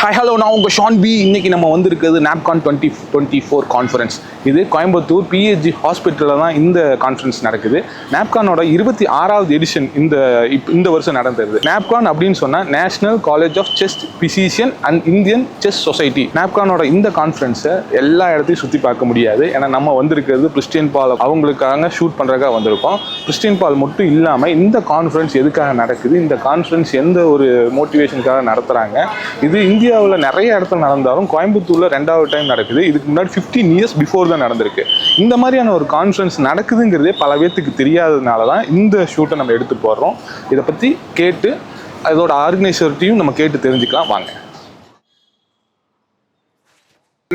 Hi hello நான் உங்கள் Shawn B. இன்றைக்கி நம்ம வந்திருக்கிறது NAPCON 2024 கான்ஃபரன்ஸ். இது கோயம்புத்தூர் பிஹெச்ஜி ஹாஸ்பிட்டலில் தான் இந்த கான்ஃபரன்ஸ் நடக்குது. NAPCON-ஓட 26வது எடிஷன் இந்த வருஷம் நடந்தது. NAPCON அப்படின்னு சொன்னால் national college of chest physician and Indian chest society. NAPCON-ஓட இந்த கான்ஃபரன்ஸை எல்லா இடத்தையும் சுற்றி பார்க்க முடியாது. ஏன்னா நம்ம வந்திருக்கிறது கிறிஸ்டியன் பால் அவங்களுக்காக ஷூட் பண்ணுறதுக்காக வந்திருக்கோம். கிறிஸ்டியன் பால் மட்டும் இல்லாமல் இந்த கான்ஃபரன்ஸ் எதுக்காக நடக்குது, இந்த கான்ஃபரன்ஸ் எந்த ஒரு மோட்டிவேஷனுக்காக நடத்துகிறாங்க, இது இந்தியாவில் நிறைய இடத்துல நடந்தாலும் கோயம்புத்தூரில் 2வது டைம் நடக்குது. இதுக்கு முன்னாடி 15 இயர்ஸ் பிஃபோர் தான் நடந்திருக்கு. இந்த மாதிரியான ஒரு கான்ஃபரன்ஸ் நடக்குதுங்கிறதே பல பேர்த்துக்கு தெரியாததுனால தான் இந்த ஷூட்டை நம்ம எடுத்து போடுறோம். இதை பற்றி கேட்டு அதோட ஆர்கனைசர்ட்டையும் நம்ம கேட்டு தெரிஞ்சுக்கலாம் வாங்க.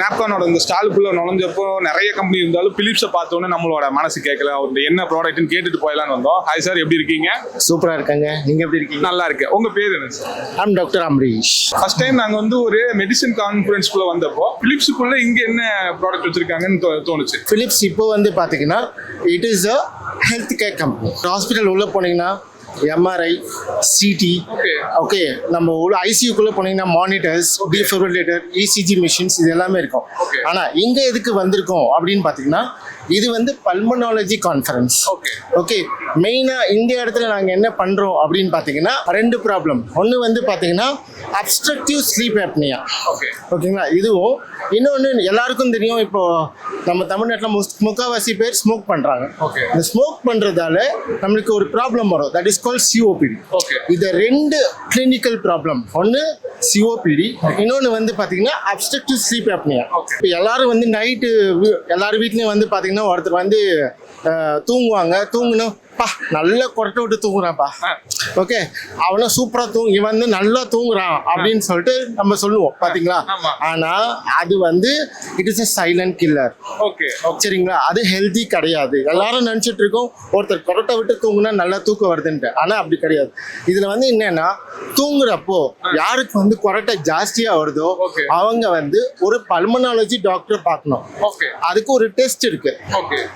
NAPCON-ஓட இந்த ஸ்டாலுக்குள்ள நுழைஞ்சப்போ நிறைய கம்பெனி இருந்தாலும் பிலிப்ஸை பார்த்தோன்னே நம்மளோட மனசு கேட்கல, அவருடைய என்ன ப்ராடக்ட்னு கேட்டுட்டு போயிடலான்னு வந்தோம். ஹாய் சார், எப்படி இருக்கீங்க? சூப்பரா இருக்காங்க. நீங்க எப்படி இருக்கீங்க? நல்லா இருக்கு. உங்க பேர் என்ன sir? I'm doctor Amrish. First time நாங்க ஒரு மெடிசன் கான்ஃபரன்ஸ்குள்ள வந்தப்போ பிலிப்ஸுக்குள்ள இங்க என்ன ப்ராடக்ட் வச்சிருக்காங்கன்னு தோணுச்சு. பிலிப்ஸ் இப்போ பாத்தீங்கன்னா it is a health care company. Hospital உள்ள போனீங்கன்னா எம்ஆர்ஐ, சிடி, ஓகே, நம்ம உள்ள ஐசியூக்குள்ள போனீங்கன்னா மானிட்டர்ஸ், டிஃபிபிரிலேட்டர், இசிஜி மிஷின்ஸ் இது எல்லாமே இருக்கும். ஆனா இங்க எதுக்கு வந்திருக்கோம் அப்படின்னு பாத்தீங்கன்னா இது பல்மனாலஜி கான்ஃபரன்ஸ். ஓகே, மெயினா இந்த இடத்துல நாங்க என்ன பண்றோம் அப்படின்னு பாத்தீங்கன்னா 2 ப்ராப்ளம். ஒன்னு பாத்தீங்கன்னா அப்ஸ்ட்ரக்டிவ் ஸ்லீப் அப்னியா. ஓகேங்களா, இதுவும் இன்னொன்னு எல்லாருக்கும் தெரியும். இப்போ நம்ம தமிழ்நாட்டில் முக்கால்வாசி பேர் ஸ்மோக் பண்றாங்க. இந்த ஸ்மோக் பண்றதால நம்மளுக்கு ஒரு ப்ராப்ளம் வரும், தட் இஸ் கால்ட் சிஓபிடி. இது 2 கிளினிக்கல் ப்ராப்ளம். ஒன்னு சிஓபிடி, இன்னொன்னு பாத்தீங்கன்னா அப்ஸ்ட்ரக்டிவ் ஸ்லீப் அப்னியா. இப்போ எல்லாரும் நைட்டு எல்லாரும் வீட்லயும் பாத்தீங்கன்னா ஒருத்தர் தூங்குவாங்க, தூங்கணும் நல்ல கொரட்டை விட்டு தூங்குறான்ப்பா, ஓகே, அவனை சூப்பரா இவன் நல்லா தூங்குறான் அப்படின்னு சொல்லிட்டு நம்ம சொல்லுவோம் பாத்தீங்களா. ஆனா அது it is a silent killer. சரிங்களா, அது ஹெல்தி கிடையாது. எல்லாரும் நினைச்சிட்டு இருக்கோம் ஒருத்தர் கொரட்டை விட்டு தூங்குனா நல்லா தூக்கம் வருதுன்ட்டு. ஆனா அப்படி கிடையாது. இதுல என்னன்னா தூங்குறப்போ யாருக்கு கொரட்டை ஜாஸ்தியா வருதோ அவங்க ஒரு பல்மனாலஜி டாக்டர் பார்க்கணும். அதுக்கு ஒரு டெஸ்ட் இருக்கு.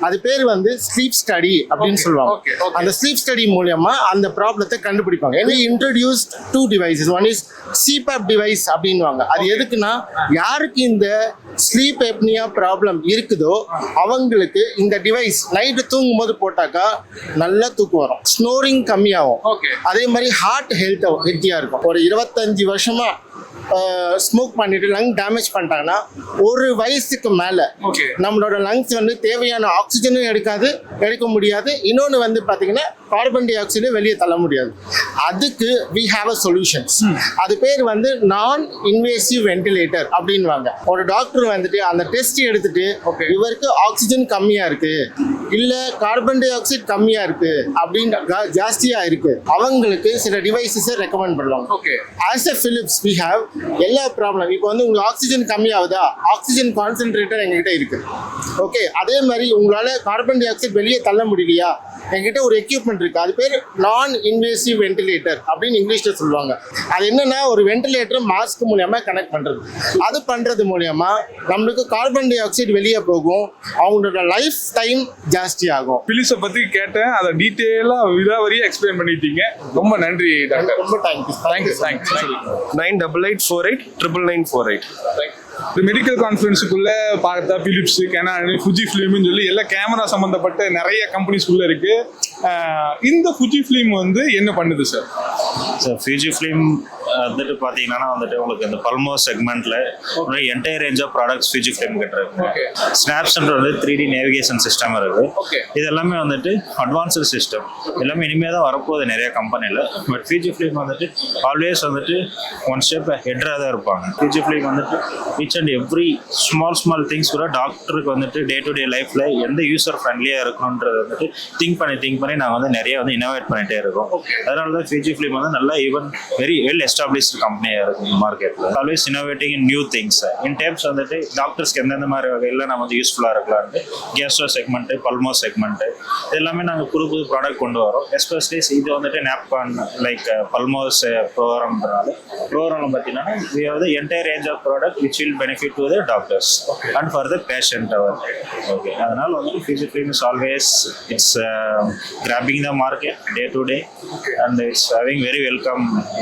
அது பேர் ஸ்லீப் ஸ்டடி அப்படின்னு சொல்லுவாங்க. அந்த ஸ்லீப் ஸ்டடி மூலமா அந்த ப்ராப்ளத்தை கண்டுபிடிப்பாங்க. Introduced 2 devices. One is CPAP device அப்படின்வாங்க. அது எதுக்குன்னா யாருக்கு இந்த ஸ்லீப் அப்னியா ப்ராப்ளம் இருக்குதோ அவங்களுக்கு இந்த டிவைஸ் நைட்டு தூங்கும் போது போட்டாக்கா நல்லா தூக்கம் வரும், ஸ்னோரிங் கம்மியாகும். அதே மாதிரி ஹார்ட் ஹெல்த்தியா இருக்கும். ஒரு 25 வருஷமா ஸ்மோக் பண்ணிட்டு லங் டேமேஜ் பண்ணிட்டாங்கன்னா ஒரு வயசுக்கு மேல நம்மளோட லங்ஸ் தேவையான ஆக்சிஜனும் எடுக்க முடியாது. இன்னொன்று பாத்தீங்கன்னா கார்பன் டை ஆக்சைடு வெளியே தள்ள முடியாது. அதுக்கு we have a solutions. அது பேர் நான் இன்வேசிவ் வென்டிலேட்டர் அப்படின்வாங்க. ஒரு டாக்டர் அந்த டெஸ்ட் எடுத்துட்டு இவருக்கு ஆக்சிஜன் கம்மியா இருக்கு இல்ல கார்பன் டை ஆக்சைடு கம்மியா இருக்கு அப்படின்னு ஜாஸ்தியா இருக்கு அவங்களுக்கு சில டிவைசஸ் ரெக்கமெண்ட் பண்ணுவாங்க. As a Philips we have எல்லா ப்ராப்ளம். இப்போ உங்களுக்கு ஆக்சிஜன் கம்மியாகுதா, ஆக்சிஜன் கான்சென்ட்ரேட்டர் எங்ககிட்ட இருக்கு. ஓகே, அதே மாதிரி உங்களால கார்பன் டை ஆக்சைடு வெளியே தள்ள முடியலையா, என்கிட்ட ஒரு எக்யூப்மெண்ட் இருக்கு. அது பேர் நான் இன்வேசிவ் வென்டிலேட்டர் அப்படின்னு இங்கிலீஷ்ல சொல்லுவாங்க. அது என்னன்னா ஒரு வென்டிலேட்டர் மாஸ்க் மூலியமா கனெக்ட் பண்றது. அது பண்றது மூலியமா நம்மளுக்கு கார்பன் டை ஆக்சைடு வெளியே போகும், அவங்களோட லைஃப் டைம் ஜாஸ்தி ஆகும். பிலிப்ஸை பத்தி கேட்டேன், அதை டீட்டெயிலா விலாவரியா எக்ஸ்பிளைன் பண்ணிட்டீங்க. ரொம்ப நன்றி டாக்டர். ரொம்ப தேங்க்யூ. 9888994948. இந்த மெடிக்கல் கான்ஃபரன்ஸுக்குள்ள பார்த்தா பிலிப்ஸ், கேனான், ஃபுஜி ஃபிலிம்னு சொல்லி எல்லா கேமரா சம்பந்தப்பட்ட நிறைய கம்பெனிஸ்குள்ள இருக்கு. இந்த ஃபுஜி ஃபிலிம் என்ன பண்ணுது சார்? சார் ஃபியூஜி ஃபிலிம் பார்த்தீங்கன்னா உங்களுக்கு இந்த பல்மோ செக்மெண்ட்ல entire range of products Fuji film கிட்ட இருக்கு. ஸ்னாப்ஸ்ன்ற 3D நேவிகேஷன் சிஸ்டம் இருக்கு. இது எல்லாமே அட்வான்ஸ்டு சிஸ்டம். எல்லாமே இனிமே தான் வரப்போகுது நிறைய கம்பெனியில். But Fuji film always one step ஹெட்ராக தான் இருப்பாங்க. Fuji film each and every small things கூட டாக்டருக்கு டே டு டே லைஃப்ல எந்த யூசர் ஃப்ரெண்ட்லியாக இருக்கணுன்றது திங்க் பண்ணி நாங்கள் நிறைய இனோவேட் பண்ணிட்டே இருக்கோம். அதனால தான் ஃபியூஜி ஃபிலிம் நல்லா ஈவன் வெரி வெல் எஸ்டாப்ளிஷ்டு கம்பெனியாக இருக்கும் மார்க்கெட்டில். Always innovating in new things. In times டாக்டர்ஸ்க்கு எந்தெந்த மாதிரி வகையில் நம்ம யூஸ்ஃபுல்லாக இருக்கலான்ட்டு கேஸ்ட்ரோ செக்மெண்ட்டு, பல்மோ செக்மெண்ட்டு இது எல்லாமே நாங்கள் புது ப்ராடக்ட் கொண்டு வரோம். எஸ்பெஷலி இது NAPCON லைக் பல்மோஸ் ப்ரோக்ராமில் பார்த்தீங்கன்னா we have the entire range of product which will benefit to the doctors and for the patient. Okay, அதனால Fuji film is always it's grabbing the market day to day and it's having very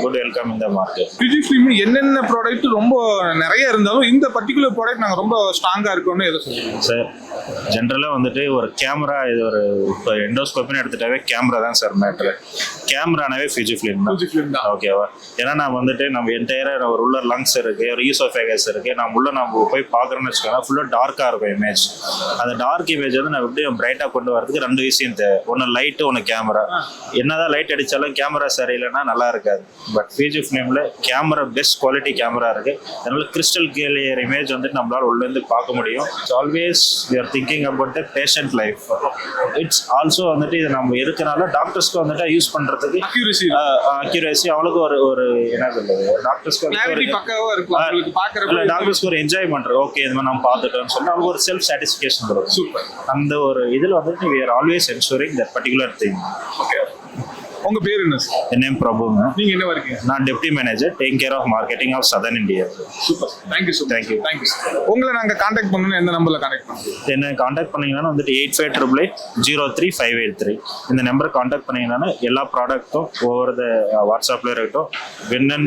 good welcome in the the market. Fujifilm என்னென்ன product ரொம்ப நிறைய இருந்தாலும் இந்த particular product நாங்கள் ரொம்ப ஸ்ட்ராங்காக இருக்கோம்னு எதை சொல்லுவீங்க? சார் ஜென்ரலாக வந்துட்டு ஒரு கேமரா, இது ஒரு இப்போ எண்டோஸ்கோப்னு எடுத்துட்டாவே கேமரா தான் சார் மேட்ரு. கேமரானாவே Fujifilm தான். ஓகேவா? ஏன்னா நான் வந்துட்டு நம்ம என்டையராக ஒரு உள்ள லங்ஸ் இருக்கு, ஒரு ஈசோஃபேகஸ் இருக்கு, நம்ம போய் பார்க்குறோன்னு வச்சுக்கோங்க, ஃபுல்லாக டார்க்காக இருக்கும் இமேஜ். அந்த டார்க் இமேஜ் வந்து நம்ம எப்படி பிரைட்டாக கொண்டு வரதுக்கு 2 விஷயம் தேவை. ஒன்று லைட்டு, ஒன்று கேமரா. என்னதான் லைட் அடித்தாலும் கேமரா சரியில்லைன்னா நல்லா இருக்காது. பட் Fujifilmல கேமரா பெஸ்ட் குவாலிட்டி கேமரா இருக்கு. அதனால கிறிஸ்டல் கிளியர் இமேஜ் வந்துட்டு நம்மளால உள்ளேருந்து பார்க்க முடியும். Always we are thinking about the patient life. It's also வந்துட்டு இது நம்ம இருக்கனால டாக்டர்ஸ்க்கு வந்துட்டு யூஸ் பண்றதுக்கு அக்யூரசி அவளுக்கு ஒரு என்ன சொல்றது, டாக்டர்ஸ்க்கு ஒரு என்ஜாய் பண்றது. ஓகே இது மாதிரி நம்ம பார்த்துட்டோம்னு சொல்லி அவங்களுக்கு ஒரு செல்ஃப் சாட்டிஸ்ஃபிகேஷன் வரும். அந்த ஒரு இதில் வந்துட்டு we are always ensuring that particular thing. உங்க பேர் என்ன சார்? என் நேம் பிரபுங்க. நீங்க என்ன இருக்கீங்க? நான் deputy manager take care of marketing of southern India. Super, thank you sir. Thank you sir. உங்களை நாங்கள் கான்டாக்ட் பண்ணணும்னா எந்த நம்பரில் கான்டாக்ட் பண்ணுவோம்? என்ன கான்டாக்ட் பண்ணீங்கன்னா வந்துட்டு 8588033583 இந்த நம்பரை கான்டாக்ட் பண்ணீங்கன்னா எல்லா ப்ராடக்ட்டும் ஒவ்வொரு வாட்ஸ்அப்ல இருக்கட்டும், வெண்ணன்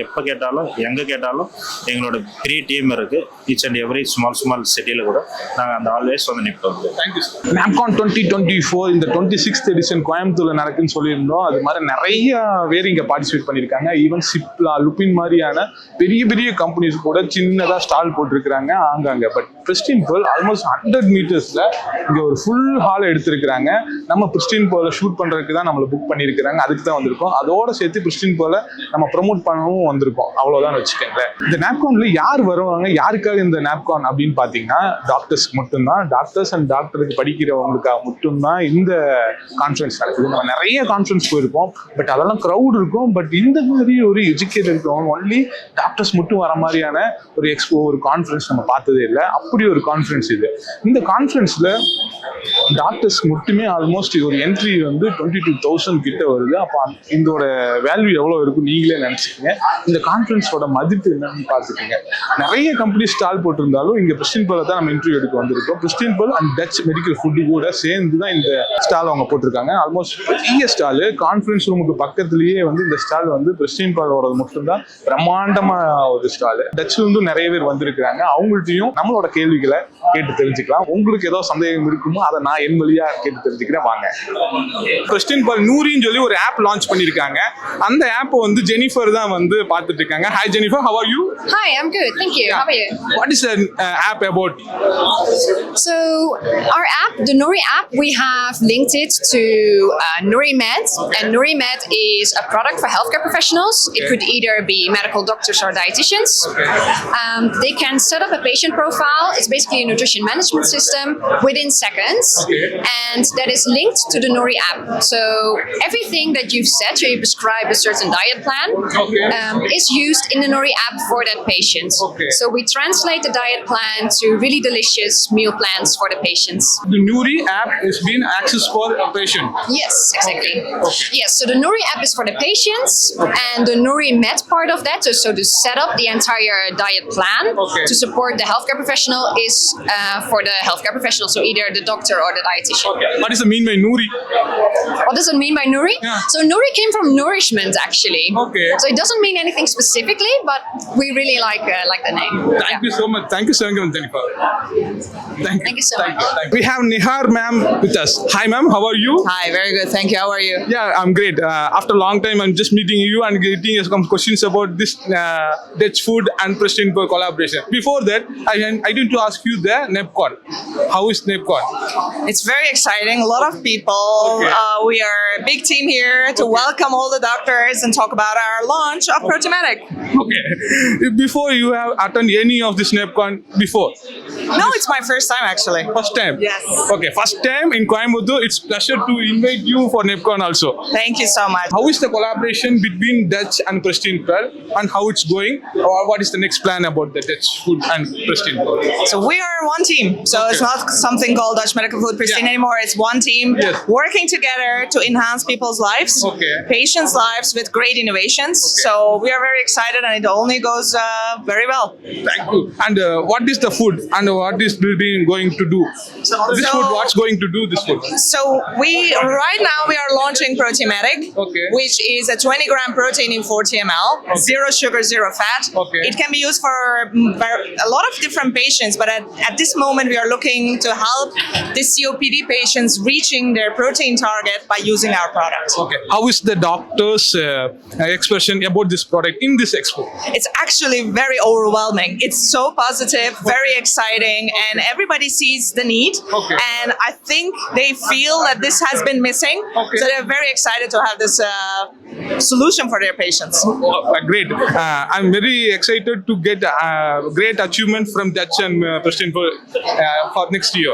எப்போ கேட்டாலும் எங்கே கேட்டாலும் எங்களோட பெரிய டீம் இருக்கு. ஈச் அண்ட் எவ்ரி ஸ்மால் சிட்டியில் கூட நாங்கள் அந்த ஆல்வேஸ் வந்து நிற்போம். Thank you sir. நாப்கான் 2024 இந்த 26th எடிஷன் கோயம்புத்தூர்ல நடக்குன்னு சொல்லியிருந்தோம். அது மாதிரி நிறைய பேர் இங்கே பார்ட்டிசிபேட் பண்ணியிருக்காங்க. ஈவன் சிப்லா, லுபின் மாதிரியான பெரிய பெரிய கம்பெனிஸ் கூட சின்னதாக ஸ்டால் போட்டிருக்கிறாங்க ஆங்காங்க. பட் பிரிஸ்டின் பேர்ல் ஆல்மோஸ்ட் 100 மீட்டர்ஸில் இங்கே ஒரு ஃபுல் ஹால் எடுத்திருக்கிறாங்க. நம்ம பிரிஸ்டின் பேர்லை ஷூட் பண்ணுறதுக்கு தான் நம்மளை புக் பண்ணியிருக்கிறாங்க. அதுக்கு தான் வந்திருக்கோம். அதோட சேர்த்து பிரிஸ்டின் பேர்லை நம்ம ப்ரமோட் பண்ணவும் வந்திருக்கோம். அவ்வளோதான் வச்சுக்கோங்க. இந்த நாப்கானில் யார் வருவாங்க, யாருக்காக இந்த நாப்கான் அப்படின்னு பார்த்தீங்கன்னா டாக்டர்ஸ்க்கு மட்டும்தான். டாக்டர்ஸ் அண்ட் டாக்டருக்கு படிக்கிறவங்களுக்காக மட்டும்தான் இந்த கான்ஃபரன்ஸ் நடக்குது. நம்ம நிறைய கான்ஃபரன்ஸ் போயிருப்போம், பட் அதெல்லாம் க்ரௌட் இருக்கும். பட் இந்த மாதிரி ஒரு எஜுகேட்டட் இருக்கவங்க ஒன்லி டாக்டர்ஸ் மட்டும் வர மாதிரியான ஒரு எக்ஸ்போ, ஒரு கான்ஃபரன்ஸ் நம்ம பார்த்ததே இல்லை. அப்படி ஒரு கான்ஃபரன்ஸ் இது. இந்த கான்ஃபரன்ஸ்ல டாக்டர்ஸ் மட்டுமே ஆல்மோஸ்ட் ஒரு என்ட்ரி வந்து 22,000 கிட்ட வருது. அப்போ இதோட வேல்யூ எவ்வளோ இருக்கும் நீங்களே நினச்சிக்கங்க. இந்த கான்ஃபரன்ஸோட மதிப்பு என்னன்னு பார்த்துக்கோங்க. நிறைய கம்பெனி ஸ்டால் போட்டிருந்தாலும் இங்கே பிரிஸ்டின் பேர்ல தான் நம்ம இன்டர்வியூ எடுக்க வந்திருக்கோம். Pristine Pearl and Dutch medical food கூட சேர்ந்து தான் இந்த ஸ்டால் அவங்க போட்டிருக்காங்க. ஆல்மோஸ்ட் பெரிய ஸ்டால். கான்ஃபரன்ஸ் ரூமுக்கு பக்கத்துலயே வந்து இந்த ஸ்டால் வந்து பிரிஸ்டின் பேர்லோட மட்டும்தான் பிரம்மாண்டமா ஒரு ஸ்டால். டச்ல இருந்து நிறைய பேர் வந்திருக்கிறாங்க. அவங்கள்ட்டையும் நம்மளோட கேள்விகளை கேட்டு தெரிஞ்சுக்கலாம். உங்களுக்கு ஏதோ சந்தேகம் இருக்குமோ அதை நான் என் வழியா கேட்டு தெரிஞ்சுக்கிறேன். வாங்க. பிரிஸ்டின் பேர்ல் நூரின்னு சொல்லி ஒரு ஆப் லான்ச் பண்ணிருக்காங்க. அந்த ஆப் வந்து ஜெனிஃபர் தான் வந்து பார்த்துட்டு இருக்காங்க. Hi Jennifer, how are you? Hi, I'm good. Thank you. How are you? What is the app about? So, our app, the Nuri app, we have linked it to NuriMed, and NuriMed is a product for healthcare professionals. It could either be medical doctors or dietitians. They can set up a patient profile. It's basically a nutrition management system within seconds, and that is linked to the Nuri app. So, everything that you've said, so you prescribe a certain diet plan, is used in the Nuri app for that patient. So, we translate the diet plan to really delicious meal plans for the patients. The Nuri app is being accessed for a patient. Yes, exactly. Yes, so the Nuri app is for the patients, and the NuriMed part of that, so to set up the entire diet plan to support the healthcare professional, is for the healthcare professional, so either the doctor or the dietitian. What does it mean by Nuri? What does it mean by Nuri? So Nuri came from nourishment, actually. So it doesn't mean anything specifically, but we really like the name. Thank you so much. Thank you so much, Jennifer. Thank you so much. We have Nihar ma'am with us. Hi ma'am, how are you? Hi, very good. Thank you. How are you? Yeah, I'm great. After a long time, I'm just meeting you and getting some questions about this Dutch food and Preston collaboration. Before that, I need to ask you the NEPCON. How is NEPCON? It's very exciting. A lot of people. We are a big team here to welcome all the doctors and talk about our launch of Protomatic. Okay. Before you have attended any of this NEPCON before? No, it's my first time actually. First time? Yes. Okay, first time in Coimbatore. It's pleasure to invite you for NEPCON also. Thank you so much. How is the collaboration between Dutch and Preston Pearl and how it's going? Or what is the next plan about the Dutch food and Preston Pearl? So we are one team. So it's not something called Dutch Medical Food Pristine anymore. It's one team working together to enhance people's lives, patients' lives with great innovations. So we are very excited and it only goes very well. Thank you. And what is the food and what is building going to do? This food, what's going to do this food? So right now we are launching Proteomatic, which is a 20-gram protein in 40 ml, zero sugar, zero fat. It can be used for a lot of different patients, but at this moment we are looking to help the COPD patients reaching their protein target by using our product. How is the doctor's expression about this product in this expo? It's actually very overwhelming. It's so positive, very exciting, and everybody sees the need. And I think they feel that this has been missing, so they're very excited to have this solution for their patients. Great. I'm very excited to get great achievement from Dutch and Preston for next year.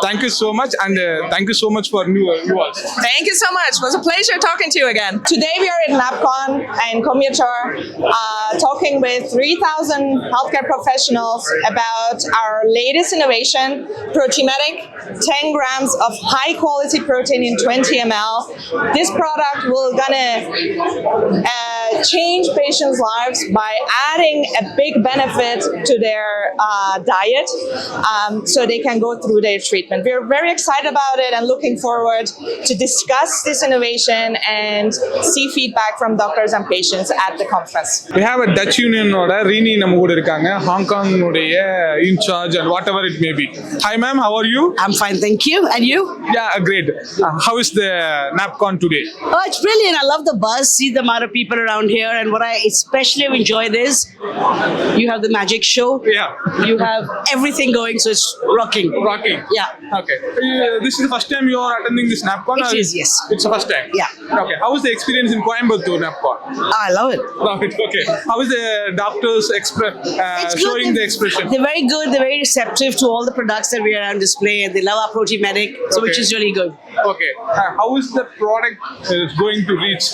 Thank you so much, and thank you so much for you also. Thank you so much. It was a pleasure talking to you again. Today we are in NAPCON and Commutore talking with 3,000 healthcare professionals about our latest innovation, Proteomatic, 10 grams of high quality protein in 20 ml. This product will gonna change patients' lives by adding a big benefit to their diet so they can go through their treatment. We're very excited about it and looking forward to discuss this innovation and see feedback from doctors and patients at the conference. We have a Dutch Union oda Rini நம்ம கூட இருக்காங்க Hong Kong உடைய in charge and whatever it may be. Hi ma'am, how are you? I'm fine, thank you. And you? Yeah, great. How is the NAPCON today? Oh, it's brilliant. I love the buzz, see the amount of people around here. And what I especially have enjoyed is you have the magic show. Yeah. You have everything going, so it's rocking. Rocking. Yeah. Okay. This is the first time you are attending this NAPCON? It is, yes. It's the first time? Yeah. Okay. How was the experience in Coimbatore NAPCON? I love it. Love it. Okay. How is the doctors It's good. showing the expression? They're very good. They're very receptive to all the products that we are on display, and they love our Proteomatic, so which is really good. Okay. How is the product going to reach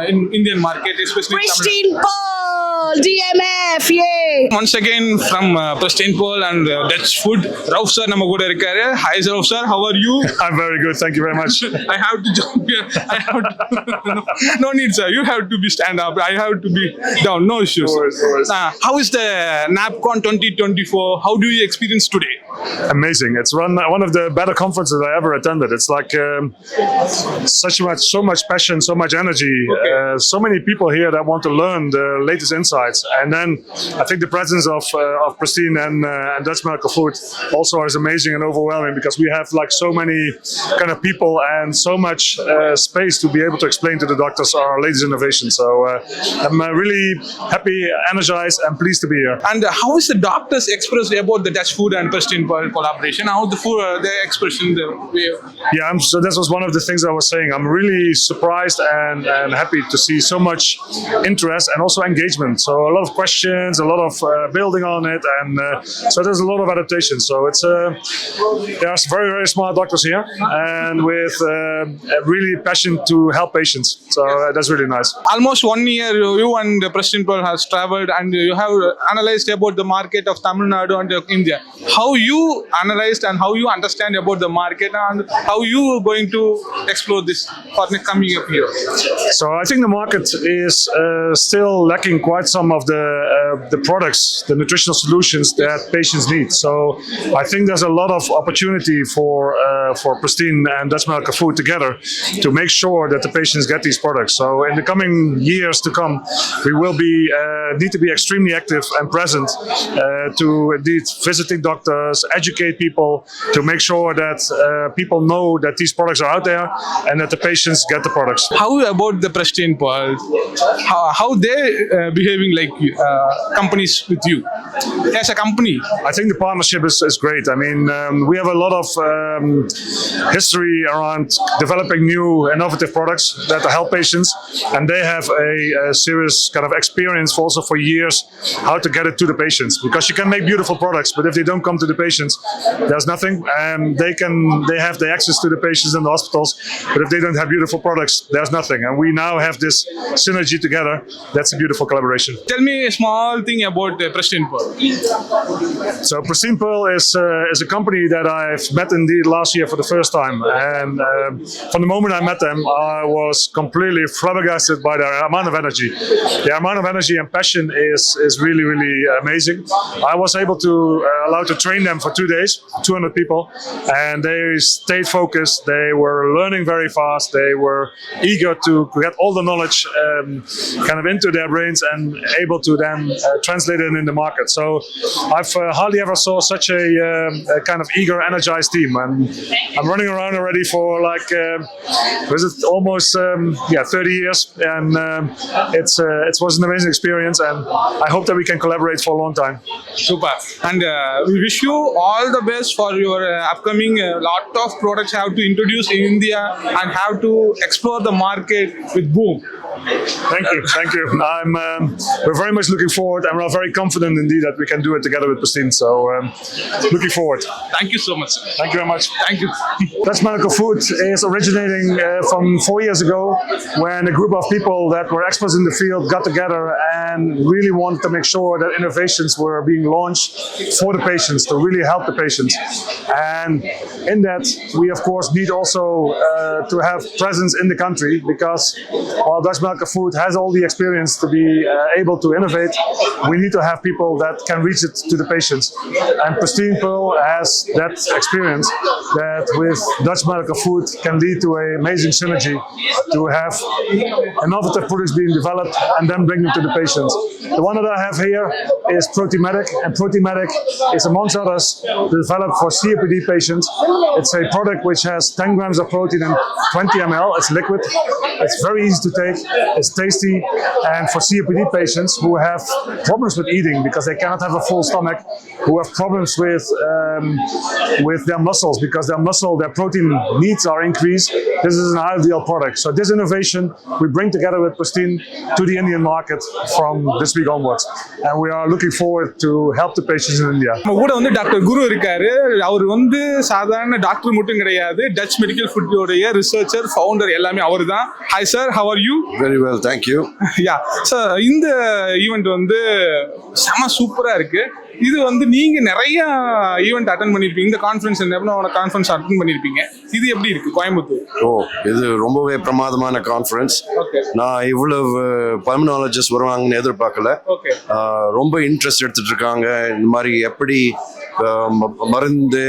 in Indian market, especially in Tamil Nadu? Pristine Paul, DMF, yay! Once again from Preston Paul and Dutch Food, Rauf sir நம்ம கூட இருக்காரு. Hi Rauf sir, how are you? I'm very good, thank you very much. I have to jump here. I have to, no need sir, you have to be stand up. I have to be down, no issues. No worries. How is the NAPCON 2024? How do you experience today? Amazing. It's one of the better conferences I ever attended. It's like so much passion, so much energy, so many people here that want to learn the latest insights. And then I think the presence of Pristine and Dutch Medical Food also is amazing and overwhelming, because we have like so many kind of people and so much space to be able to explain to the doctors our latest innovation. So I'm really happy, energized, and pleased to be here. And how is the doctors expressed about the Dutch Food and Preston Paul collaboration? How the food, their expression, the way of... Yeah, so this was one of the things I was saying. I'm really surprised and happy to see so much interest and also engagement. So a lot of questions, a lot of building on it, and so there's a lot of adaptation. So it's there's very, very smart doctors here, and with a really passion to help patients. So that's really nice. Almost 1 year you and Preston Paul has traveled and you have analyzed about the market of Tamil Nadu and India. How you analyzed and how you understand about the market and how you are going to explore this for coming up here? So I think the market is still lacking quite some of the products, the nutritional solutions that patients need. So I think there's a lot of opportunity for Pristine and Dutch Medical Food together to make sure that the patients get these products. So in the coming years to come, we will need to be extremely active and present to indeed visiting doctors, educate people, to make sure that people know that these products are out there and that the patients get the products. How about the Preston Paul? How they behaving like companies with you as a company? I think the partnership is great. I mean, we have a lot of history around developing new innovative products that help patients, and they have a serious kind of experience also for years how to get it to the patients, because you can make beautiful products, but if they don't come to the patients, there's nothing. They have the access to the patients in the hospitals, but if they don't have beautiful products, there's nothing. And we now have this synergy together. That's a beautiful collaboration. Tell me a small thing about Preston Paul. So Pristine Pearl is a company that I've met indeed last year for the first time, and from the moment I met them, I was completely flabbergasted by their amount of energy. The amount of energy and passion is really, really amazing. I was able to allow to train them for 2 days, 200 people, and they stayed focused. They were learning very fast. They were eager to get all the knowledge kind of into their brains and able to then translate it in the market. So I've hardly ever saw such a kind of eager, energized team. And I'm running around already for like almost 30 years, and it was an amazing experience, and I hope that we can collaborate for a long time. Super. And we wish you all the best for your upcoming lot of products have to introduce in India and have to explore the market with boom. Thank you. We're very much looking forward, and we're very confident indeed that we can do it together with Pristine. So looking forward. Thank you so much, sir. Thank you very much. Thank you. Dutch Medical Food is originating from 4 years ago, when a group of people that were experts in the field got together and really wanted to make sure that innovations were being launched for the patients, to really help the patients. And in that, we of course need also to have presence in the country, because while Dutch Medical Food has all the experience to be able to innovate, we need to have people that can reach it to the patients. And Pristine Pearl has that experience, that with Dutch Medical Food can lead to an amazing synergy to have innovative products being developed and then bring them to the patients. The one that I have here is Proteimedic, and Proteimedic is amongst others developed for COPD patients. It's a product which has 10 grams of protein and 20 ml. It's liquid. It's very easy to take. It's tasty. And for COPD patients who have problems with eating because they cannot have a full stomach, who have problems with their muscles because their protein needs are increased, this is an ideal product. So this innovation we bring together with Pristine to the Indian market from this week onwards. And we are looking forward to help the patients in India. நம்ம கூட வந்து doctor குரு இருக்காரு. அவர் வந்து சாதாரண doctor மட்டும் கிடையாது, touch medical ஃபுட்டோடைய researcher, founder எல்லாமே அவர் தான். Hi sir, how are you? Very well, thank you. Yeah sir, இந்த ஈவெண்ட் வந்து செம சூப்பராக இருக்கு. இது வந்து நீங்க நிறைய ஈவெண்ட் அட்டெண்ட் பண்ணிருப்பீங்க, இந்த கான்ஃபரன்ஸ் கான்ஃபரன்ஸ் அட்டெண்ட் பண்ணிருப்பீங்க. இது எப்படி இருக்கு கோயம்புத்தூர்? இது ரொம்பவே பிரமாதமான கான்ஃபரன்ஸ். நான் இவ்வளவு பல்மனாலஜிஸ்ட் வருவாங்கன்னு எதிர்பார்க்கல. ரொம்ப இன்ட்ரெஸ்ட் எடுத்துட்டு இருக்காங்க. இந்த மாதிரி எப்படி மருந்து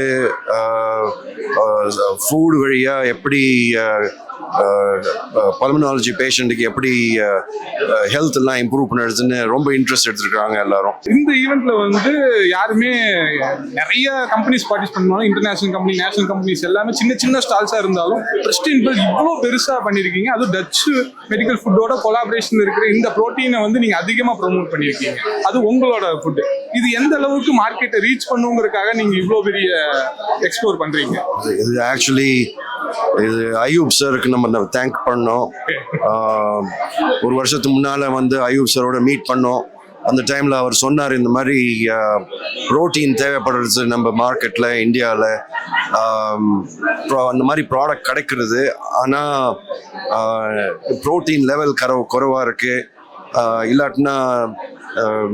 ஃபுட் வழியா எப்படி பல்மனாலஜி பேஷண்ட்டுக்கு எப்படி ஹெல்த் எல்லாம் இம்ப்ரூவ் பண்ணுறதுன்னு ரொம்ப இன்ட்ரெஸ்ட் எடுத்துருக்காங்க எல்லாரும். இந்த ஈவெண்ட்ல வந்து யாருமே நிறைய கம்பெனிஸ் பார்ட்டிசிபேட் பண்ணாலும், இன்டர்நேஷனல் கம்பெனி, நேஷனல் கம்பெனிஸ் எல்லாமே சின்ன சின்ன ஸ்டால்ஸா இருந்தாலும் பிரிஸ்டின் பெர்ல் இவ்வளோ பெருசா பண்ணிருக்கீங்க. அதுவும் டச் மெடிக்கல் ஃபுட்டோட கொலாபரேஷன் இருக்கிற இந்த புரோட்டீனை வந்து நீங்க அதிகமா ப்ரொமோட் பண்ணிருக்கீங்க. அது உங்களோட ஃபுட். இது எந்த அளவுக்கு மார்க்கெட்டை ரீச் பண்ணுங்கிறதுக்காக நீங்க இவ்வளோ பெரிய எக்ஸ்ப்ளோர் பண்றீங்க? இது ஆக்சுவலி இது அயூப் சருக்கு நம்ம தேங்க் பண்ணோம். ஒரு வருஷத்துக்கு முன்னால வந்து அயூப் சரோட மீட் பண்ணோம். அந்த டைமில் அவர் சொன்னார், இந்த மாதிரி ப்ரோட்டீன் தேவைப்படுறது நம்ம மார்க்கெட்டில் இந்தியாவில் அந்த மாதிரி ப்ராடக்ட் கிடைக்கிறது. ஆனால் ப்ரோட்டீன் லெவல் குறைவாக இருக்குது. இல்லாட்டினா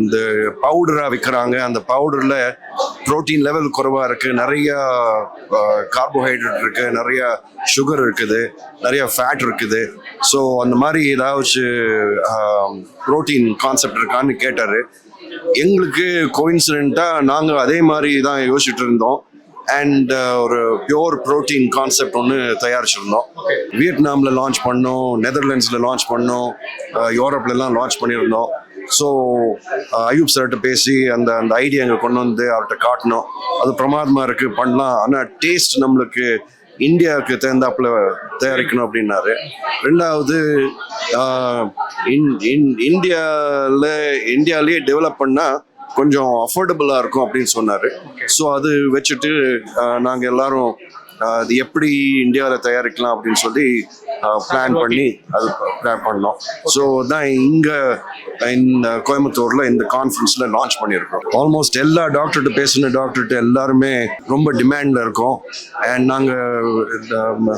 இந்த பவுடராக விற்கிறாங்க, அந்த பவுடரில் ப்ரோட்டீன் லெவல் குறைவாக இருக்குது, நிறையா கார்போஹைட்ரேட் இருக்குது, நிறையா சுகர் இருக்குது, நிறையா ஃபேட் இருக்குது. ஸோ அந்த மாதிரி ஏதாச்சும் ப்ரோட்டீன் கான்செப்ட் இருக்கான்னு கேட்டார். எங்களுக்கு கோயின்சிடென்ட்டாக நாங்கள் அதே மாதிரி தான் யோசிச்சுட்டு இருந்தோம். அண்ட் ஒரு பியோர் ப்ரோட்டீன் கான்செப்ட் ஒன்று தயாரிச்சிருந்தோம். வியட்நாமில் லான்ச் பண்ணோம், நெதர்லாண்ட்ஸில் லான்ச் பண்ணோம், யூரோப்லலாம் லான்ச் பண்ணியிருந்தோம். ஸோ அயூப் சார்கிட்ட பேசி அந்த ஐடியா எங்களுக்கு கொண்டு வந்து அவர்கிட்ட காட்டினோம். அது பிரமாதமாக இருக்குது, பண்ணலாம். ஆனால் டேஸ்ட் நம்மளுக்கு இந்தியாவுக்கு தேர்ந்தாப்புல தயாரிக்கணும் அப்படின்னாரு. ரெண்டாவது இந்தியாவிலேயே டெவலப் பண்ணால் கொஞ்சம் அஃபோர்டபுளாக இருக்கும் அப்படின்னு சொன்னார். ஸோ அது வச்சுட்டு நாங்கள் எல்லாரும் அது எப்படி இந்தியாவில் தயாரிக்கலாம் அப்படின்னு சொல்லி பிளான் பண்ணி அது பிளான் பண்ணோம். ஸோ தான் இங்கே இந்த கோயம்புத்தூரில் இந்த கான்ஃபரன்ஸில் லான்ச் பண்ணியிருக்கோம். ஆல்மோஸ்ட் எல்லா டாக்டர்கிட்ட பேசின டாக்டர்கிட்ட எல்லாருமே ரொம்ப டிமாண்டில் இருக்கோம். அண்ட் நாங்கள்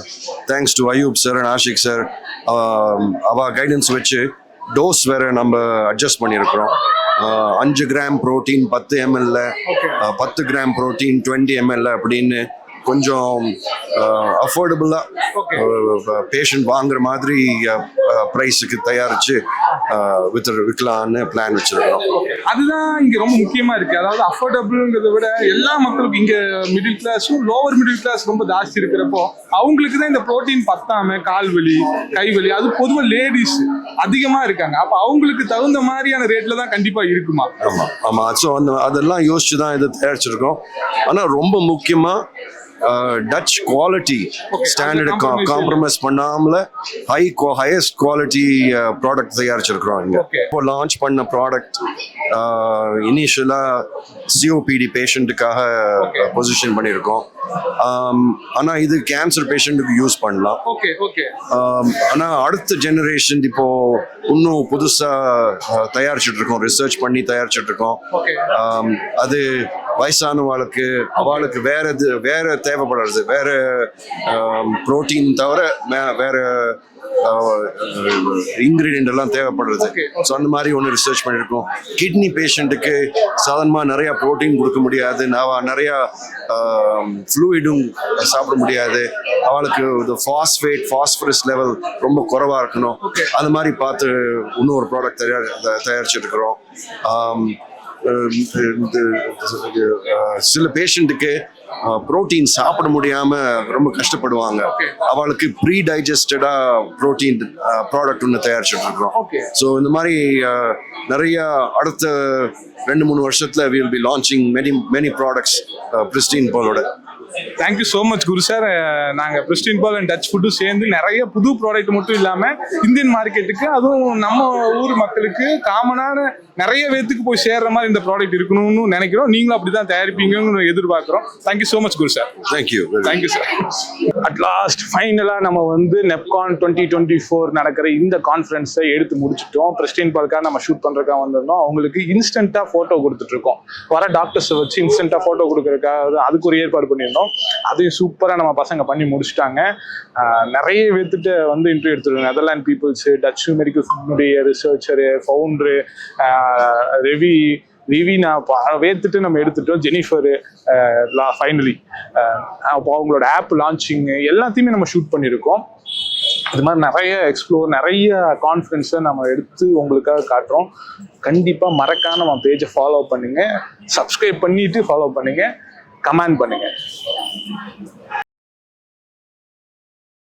thanks to Ayub sir and Ashiq sir, அவள் கைடன்ஸ் வச்சு டோஸ் வேறு நம்ம அட்ஜஸ்ட் பண்ணியிருக்கிறோம். 5 gram protein 10 ml, 10 gram protein 20 ml அப்படின்னு கொஞ்சம் அஃபோர்டபுளாக பேஷண்ட் வாங்குற மாதிரி ப்ரைஸுக்கு தயாரித்து விற்கலான்னு பிளான் வச்சுருக்கோம். அதுதான் இங்க ரொம்ப முக்கியமா இருக்கு. அதாவது அஃபோர்டபுள்ங்கிறத விட எல்லா மக்களுக்கும் இங்க மிடில் கிளாஸும் லோவர் மிடில் கிளாஸ் ரொம்ப ஜாஸ்தி இருக்கிறப்போ அவங்களுக்கு தான் இந்த புரோட்டீன் பத்தாம கால் வலி கை வலி, அது பொதுவாக லேடிஸ் அதிகமா இருக்காங்க. அப்ப அவங்களுக்கு தகுந்த மாதிரியான ரேட்ல தான் கண்டிப்பா இருக்குமா? ஆமா. ஸோ அதெல்லாம் யோசிச்சு தான் இதை தயாரிச்சிருக்கோம். ஆனா ரொம்ப முக்கியமா டச் குவாலிட்டி ஸ்டாண்டர்டு காம்ப்ரமைஸ் பண்ணாமல ஹையஸ்ட் குவாலிட்டி ப்ராடக்ட் தயாரிச்சிருக்கிறோம் இங்க. இப்போ லான்ச் பண்ண ப்ராடக்ட் இனிஷியலா சிஓபிடி பேஷண்ட்டுக்காக பொசிஷன் பண்ணியிருக்கோம். ஆனா இது கேன்சர் பேஷண்ட்டுக்கு யூஸ் பண்ணலாம். ஆனா அடுத்த ஜெனரேஷன் இப்போ இன்னும் புதுசா தயாரிச்சுட்டு இருக்கோம், ரிசர்ச் பண்ணி தயாரிச்சுட்டு இருக்கோம். அது வயசானவாளுக்கு அவளுக்கு வேற தேவைப்படுறது, வேற புரோட்டீன் தவிர வேற இன்கிரீடியன்ட் எல்லாம் தேவைப்படுறது. ஸோ அந்த மாதிரி ஒன்று ரிசர்ச் பண்ணியிருக்கோம். கிட்னி பேஷண்ட்டுக்கு சாதாரணமாக நிறைய ப்ரோட்டீன் கொடுக்க முடியாது, நிறையா ஃப்ளூயிடும் சாப்பிட முடியாது, அவளுக்கு இது ஃபாஸ்பரஸ் லெவல் ரொம்ப குறைவாக இருக்கணும். அந்த மாதிரி பார்த்து இன்னொரு ப்ராடக்ட் தயாரிச்சிருக்கிறோம். சில பேஷண்ட்டுக்கு புரோட்டீன் சாப்பிட முடியாம ரொம்ப கஷ்டப்படுவாங்க, அவளுக்கு ப்ரீ டைஜஸ்டடா புரோட்டீன் ப்ராடக்ட் ஒன்று தயாரிச்சுட்டு இருக்கிறோம். ஸோ இந்த மாதிரி நிறைய அடுத்த 2-3 வருஷத்துல we will be launching many products Pristine Pearl-ஓட. Thank you so much Guru sir. நாங்கள் பிரிஸ்டின் பால் அண்ட் டச் ஃபுட்டும் சேர்ந்து நிறைய புது ப்ராடக்ட் மட்டும் இல்லாமல் இந்தியன் மார்க்கெட்டுக்கு, அதுவும் நம்ம ஊர் மக்களுக்கு காமனான நிறைய பேத்துக்கு போய் சேர்ற மாதிரி இந்த ப்ராடக்ட் இருக்கணும்னு நினைக்கிறோம். நீங்களும் அப்படி தான் தயாரிப்பீங்கன்னு எதிர்பார்க்குறோம். Thank you so much Guru sir. Thank you sir. At last ஃபைனலாக நம்ம வந்து நெப்கான் 2024 நடக்கிற இந்த கான்ஃபரன்ஸை எடுத்து முடிச்சுட்டோம். பிரிஸ்டின் பால்க்காக நம்ம ஷூட் பண்ணுறதுக்காக வந்திருந்தோம். அவங்களுக்கு இன்ஸ்டண்ட்டாக ஃபோட்டோ கொடுத்துட்ருக்கோம். வர டாக்டர்ஸை வச்சு இன்ஸ்டண்ட்டாக ஃபோட்டோ கொடுக்குறதுக்காக அதுக்கு ஒரு ஏற்பாடு பண்ணியிருந்தோம். அதையும் சூப்பராக நம்ம பசங்க பண்ணி முடிச்சுட்டாங்க. நிறைய பேர்த்துட்டு வந்து இன்டர்வியூ எடுத்துருக்கோம். நெதர்லாண்ட் பீப்புள்ஸு, டச் மெடிக்கல் ஃபுட்டுடைய ரிசர்ச்சரு, ஃபவுண்டரு, ரிவி நான் வேத்துட்டு நம்ம எடுத்துட்டோம். ஜெனிஃபரு ஃபைனலி அப்போ அவங்களோட ஆப் லான்ச்சிங் எல்லாத்தையுமே நம்ம ஷூட் பண்ணியிருக்கோம். இது மாதிரி நிறைய நிறைய கான்ஃபரன்ஸை நம்ம எடுத்து உங்களுக்காக காட்டுறோம். கண்டிப்பாக மறக்காம நம்ம பேஜை ஃபாலோ பண்ணுங்க, சப்ஸ்கிரைப் பண்ணிட்டு ஃபாலோ பண்ணுங்க, கமெண்ட் பண்ணுங்க.